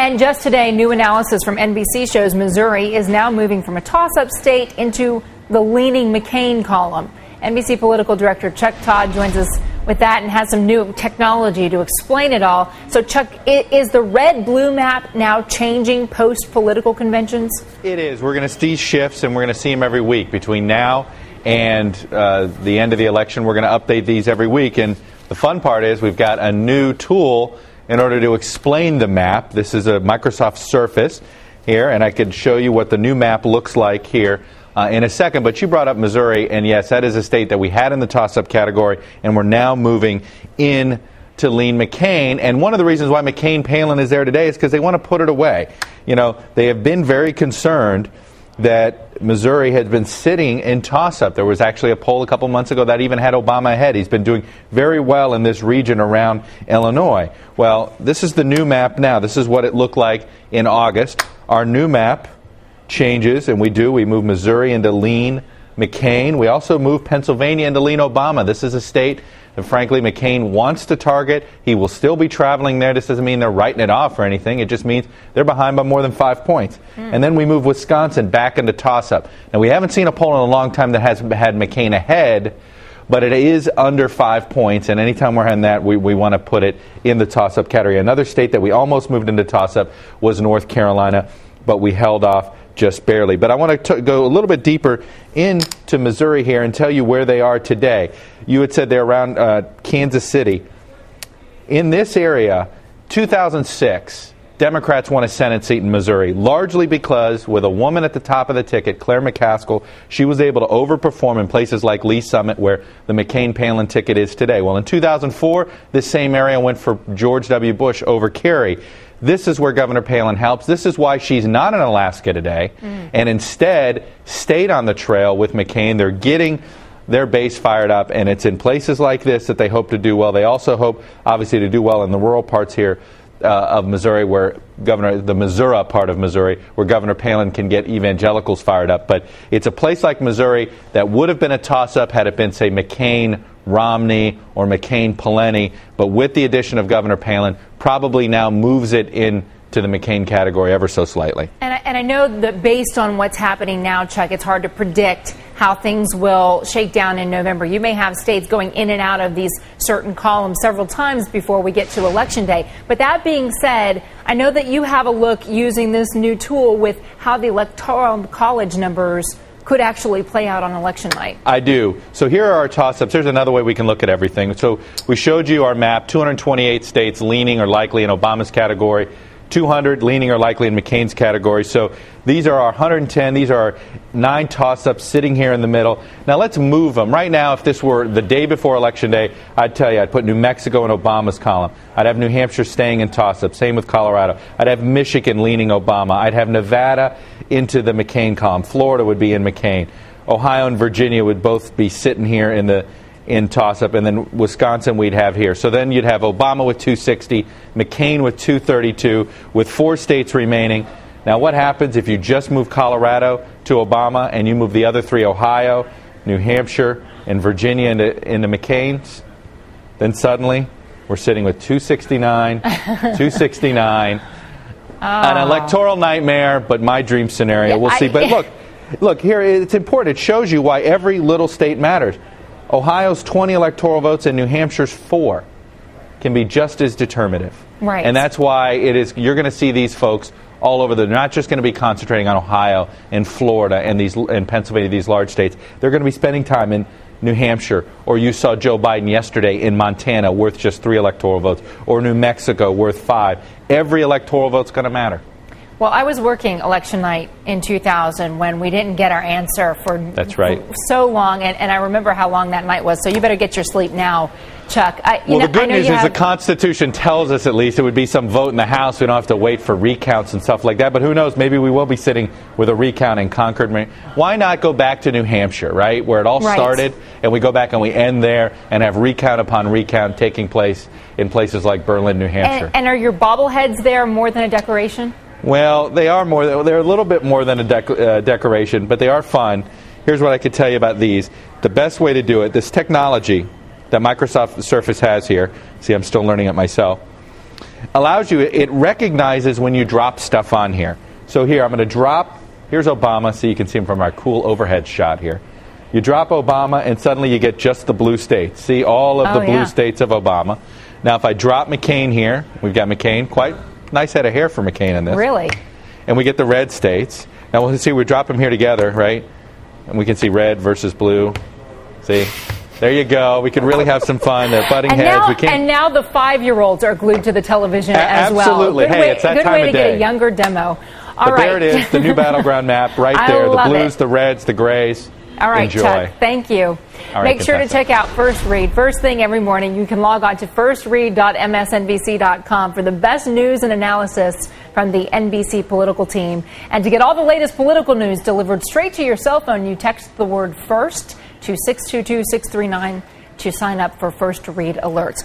And just today, new analysis from NBC shows Missouri is now moving from a toss-up state into the leaning McCain column. NBC political director Chuck Todd joins us with that and has some new technology to explain it all. So, Chuck, is the red-blue map now changing post-political conventions? It is. We're going to see shifts, and we're going to see them every week. Between now and the end of the election, we're going to update these every week. And the fun part is we've got a new tool in order to explain the map. This is a Microsoft Surface here, and I could show you what the new map looks like here in a second. But you brought up Missouri, and yes, that is a state that we had in the toss-up category, and we're now moving in to lean McCain. And one of the reasons why McCain-Palin is there today is because they want to put it away. You know, they have been very concerned that Missouri has been sitting in toss-up. There was actually a poll a couple months ago that even had Obama ahead. He's been doing very well in this region around Illinois. Well, this is the new map now. This is what it looked like in August. Our new map changes, and we move Missouri into lean McCain. We also move Pennsylvania into lean Obama. This is a state that, frankly, McCain wants to target. He will still be traveling there. This doesn't mean they're writing it off or anything. It just means they're behind by more than 5 points. And then we move Wisconsin back into toss-up. Now, we haven't seen a poll in a long time that has had McCain ahead, but it is under 5 points, and anytime we're in that, we want to put it in the toss-up category. Another state that we almost moved into toss-up was North Carolina, but we held off just barely. But I want to go a little bit deeper into Missouri here and tell you where they are today. You had said they're around Kansas City. In this area, 2006, Democrats won a Senate seat in Missouri, largely because with a woman at the top of the ticket, Claire McCaskill, she was able to overperform in places like Lee Summit, where the McCain-Palin ticket is today. Well, in 2004, this same area went for George W. Bush over Kerry. This is where Governor Palin helps. This is why she's not in Alaska today and instead stayed on the trail with McCain. They're getting their base fired up, and it's in places like this that they hope to do well. They also hope, obviously, to do well in the rural parts here of Missouri, where the Missouri part of Missouri, where Governor Palin can get evangelicals fired up. But it's a place like Missouri that would have been a toss-up had it been, say, McCain-Romney or McCain-Pawlenty, but with the addition of Governor Palin, probably now moves it into the McCain category ever so slightly. And I know that based on what's happening now, Chuck, it's hard to predict how things will shake down in November. You may have states going in and out of these certain columns several times before we get to Election Day. But that being said, I know that you have a look using this new tool with how the Electoral College numbers could actually play out on election night. I do. So here are our toss-ups. Here's another way we can look at everything. So we showed you our map, 228 states leaning or likely in Obama's category, 200 leaning or likely in McCain's category. So these are our 110. These are our 9 toss-ups sitting here in the middle. Now let's move them. Right now, if this were the day before Election Day, I'd tell you I'd put New Mexico in Obama's column. I'd have New Hampshire staying in toss-up. Same with Colorado. I'd have Michigan leaning Obama. I'd have Nevada into the McCain column. Florida would be in McCain. Ohio and Virginia would both be sitting here in toss-up, and then Wisconsin we'd have here. So then you'd have Obama with 260, McCain with 232, with 4 states remaining. Now what happens if you just move Colorado to Obama and you move the other 3, Ohio, New Hampshire, and Virginia into McCain's? Then suddenly we're sitting with 269, 269, an electoral nightmare, but my dream scenario. We'll see. But look, here, it's important. It shows you why every little state matters. Ohio's 20 electoral votes and New Hampshire's 4 can be just as determinative. Right. And that's why you're going to see these folks all over. They're not just going to be concentrating on Ohio and Florida and Pennsylvania, these large states. They're going to be spending time in New Hampshire, or you saw Joe Biden yesterday in Montana worth just 3 electoral votes, or New Mexico worth 5. Every electoral vote's going to matter. Well, I was working election night in 2000 when we didn't get our answer for so long, and I remember how long that night was, so you better get your sleep now, Chuck. The good news is the Constitution tells us at least it would be some vote in the House. We don't have to wait for recounts and stuff like that, but who knows, maybe we will be sitting with a recount in Concord. Why not go back to New Hampshire, right, where it all started, and we go back and we end there and have recount upon recount taking place in places like Berlin, New Hampshire. And are your bobbleheads there more than a decoration? Well, they are more. They're a little bit more than a decoration, but they are fun. Here's what I could tell you about these. The best way to do it, this technology that Microsoft Surface has here, see, I'm still learning it myself, allows you, it recognizes when you drop stuff on here. So here, I'm going to drop, here's Obama, so you can see him from our cool overhead shot here. You drop Obama, and suddenly you get just the blue states. See all of the blue states of Obama. Now, if I drop McCain here, we've got McCain, quite nice head of hair for McCain in this. Really? And we get the red states. Now, we'll see, we drop them here together, right? And we can see red versus blue. See? There you go. We can really have some fun. They're butting heads. And now the 5-year-olds are glued to the television as well. Absolutely. Hey, it's that time of day. Good way to get a younger demo. All right. There it is, the new battleground map right there. The blues, the reds, the grays. All right, Enjoy. Chuck, thank you. Make sure to check out First Read. First thing every morning, you can log on to firstread.msnbc.com for the best news and analysis from the NBC political team. And to get all the latest political news delivered straight to your cell phone, you text the word FIRST to 622-639 to sign up for First Read alerts.